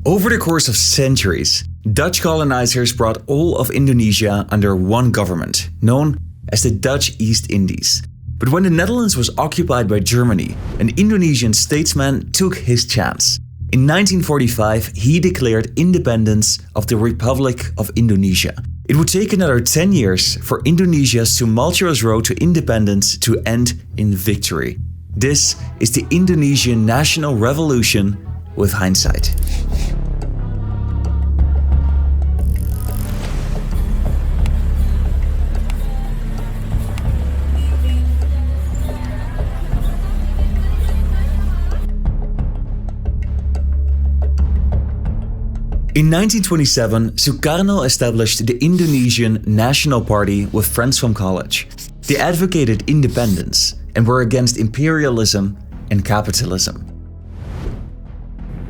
Over the course of centuries, Dutch colonizers brought all of Indonesia under one government, known as the Dutch East Indies. But when the Netherlands was occupied by Germany, an Indonesian statesman took his chance. In 1945, he declared independence of the Republic of Indonesia. It would take another 10 years for Indonesia's tumultuous road to independence to end in victory. This is the Indonesian National Revolution with hindsight. In 1927, Sukarno established the Indonesian National Party with friends from college. They advocated independence and were against imperialism and capitalism.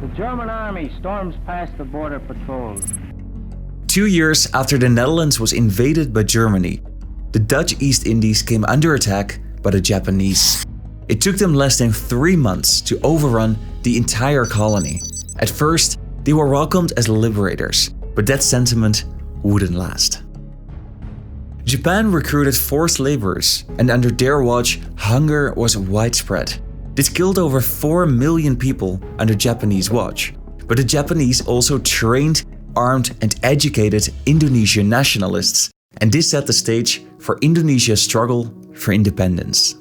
The German army storms past the border patrols. 2 years after the Netherlands was invaded by Germany, the Dutch East Indies came under attack by the Japanese. It took them less than 3 months to overrun the entire colony. At first, they were welcomed as liberators, but that sentiment wouldn't last. Japan recruited forced laborers, and under their watch, hunger was widespread. This killed over 4 million people under Japanese watch. But the Japanese also trained, armed, and educated Indonesian nationalists, and this set the stage for Indonesia's struggle for independence.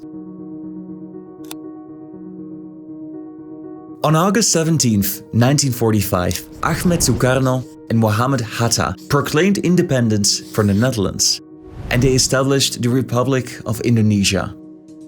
On August 17, 1945, Ahmed Sukarno and Mohammed Hatta proclaimed independence from the Netherlands, and they established the Republic of Indonesia.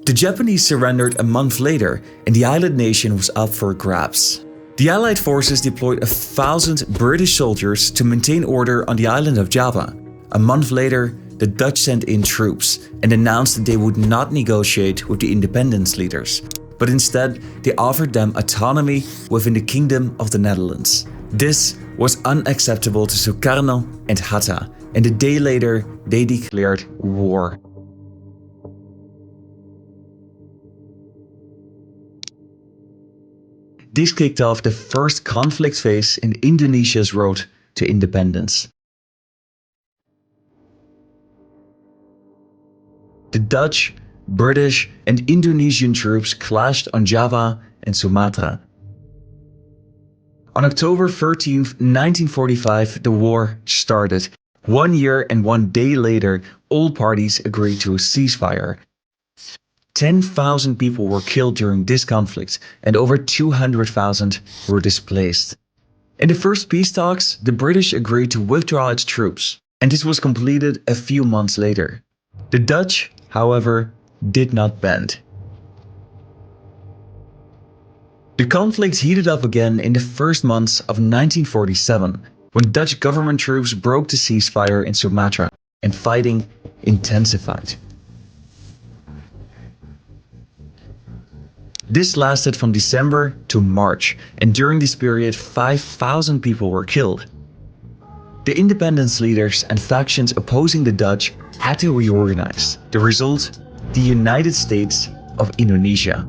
The Japanese surrendered a month later, and the island nation was up for grabs. The Allied forces deployed 1,000 British soldiers to maintain order on the island of Java. A month later, the Dutch sent in troops and announced that they would not negotiate with the independence leaders, but instead they offered them autonomy within the Kingdom of the Netherlands. This was unacceptable to Sukarno and Hatta, and a day later they declared war. This kicked off the first conflict phase in Indonesia's road to independence. The Dutch, British, and Indonesian troops clashed on Java and Sumatra. On October 13, 1945, the war started. 1 year and 1 day later, all parties agreed to a ceasefire. 10,000 people were killed during this conflict, and over 200,000 were displaced. In the first peace talks, the British agreed to withdraw its troops, and this was completed a few months later. The Dutch, however, did not bend. The conflict heated up again in the first months of 1947, when Dutch government troops broke the ceasefire in Sumatra, and fighting intensified. This lasted from December to March, and during this period 5,000 people were killed. The independence leaders and factions opposing the Dutch had to reorganize. The result? The United States of Indonesia.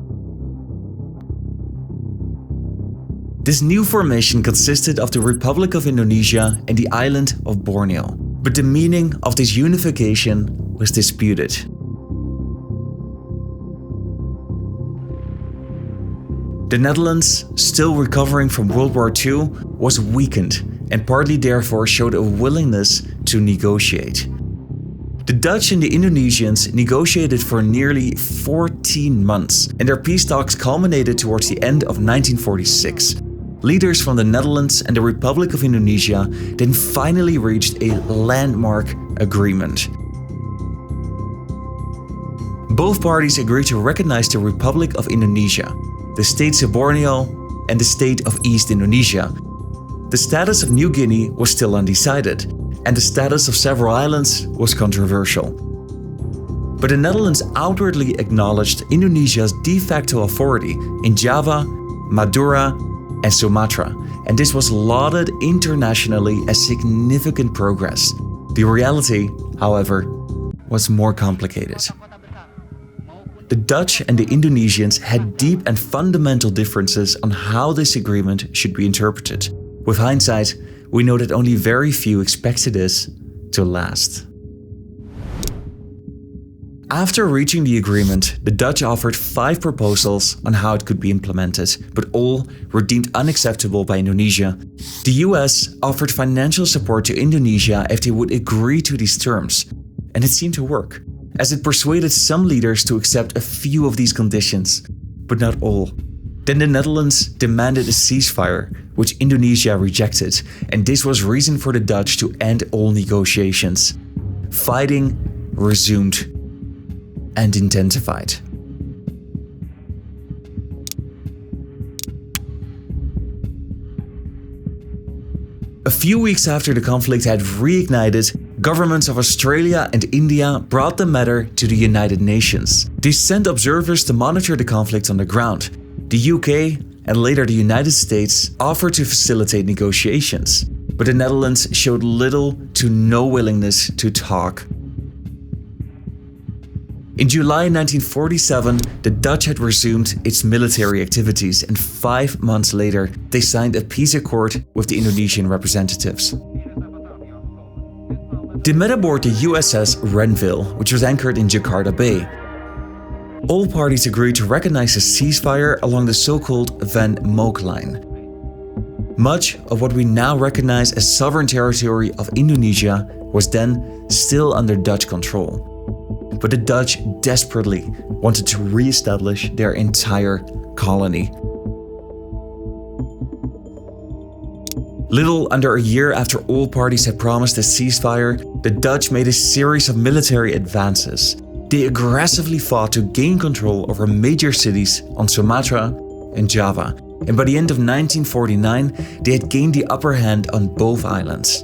This new formation consisted of the Republic of Indonesia and the island of Borneo. But the meaning of this unification was disputed. The Netherlands, still recovering from World War II, was weakened and partly therefore showed a willingness to negotiate. The Dutch and the Indonesians negotiated for nearly 14 months, and their peace talks culminated towards the end of 1946. Leaders from the Netherlands and the Republic of Indonesia then finally reached a landmark agreement. Both parties agreed to recognize the Republic of Indonesia, the states of Borneo, and the state of East Indonesia. The status of New Guinea was still undecided, and the status of several islands was controversial. But the Netherlands outwardly acknowledged Indonesia's de facto authority in Java, Madura, and Sumatra, and this was lauded internationally as significant progress. The reality, however, was more complicated. The Dutch and the Indonesians had deep and fundamental differences on how this agreement should be interpreted. With hindsight, we know that only very few expected this to last. After reaching the agreement, the Dutch offered 5 proposals on how it could be implemented, but all were deemed unacceptable by Indonesia. The US offered financial support to Indonesia if they would agree to these terms, and it seemed to work, as it persuaded some leaders to accept a few of these conditions, but not all. Then the Netherlands demanded a ceasefire, which Indonesia rejected, and this was reason for the Dutch to end all negotiations. Fighting resumed and intensified. A few weeks after the conflict had reignited, governments of Australia and India brought the matter to the United Nations. They sent observers to monitor the conflict on the ground. The UK and later the United States offered to facilitate negotiations, but the Netherlands showed little to no willingness to talk. In July 1947, the Dutch had resumed its military activities, and 5 months later, they signed a peace accord with the Indonesian representatives. They met aboard the USS Renville, which was anchored in Jakarta Bay. All parties agreed to recognize a ceasefire along the so-called Van Mook Line. Much of what we now recognize as sovereign territory of Indonesia was then still under Dutch control. But the Dutch desperately wanted to re-establish their entire colony. Little under a year after all parties had promised a ceasefire, the Dutch made a series of military advances. They aggressively fought to gain control over major cities on Sumatra and Java, and by the end of 1949, they had gained the upper hand on both islands.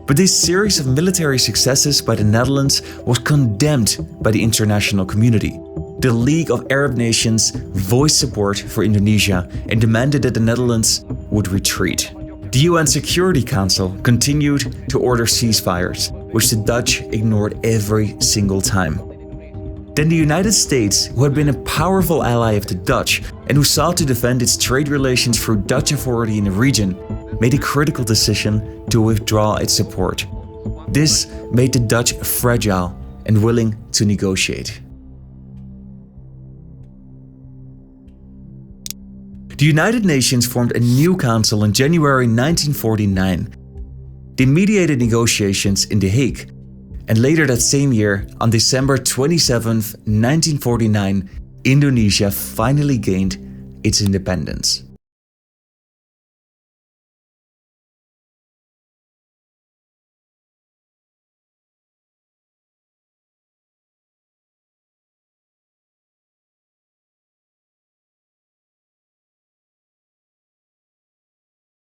But this series of military successes by the Netherlands was condemned by the international community. The League of Arab Nations voiced support for Indonesia and demanded that the Netherlands would retreat. The UN Security Council continued to order ceasefires, which the Dutch ignored every single time. Then the United States, who had been a powerful ally of the Dutch and who sought to defend its trade relations through Dutch authority in the region, made a critical decision to withdraw its support. This made the Dutch fragile and willing to negotiate. The United Nations formed a new council in January 1949. They mediated negotiations in The Hague, and later that same year, on December 27, 1949, Indonesia finally gained its independence.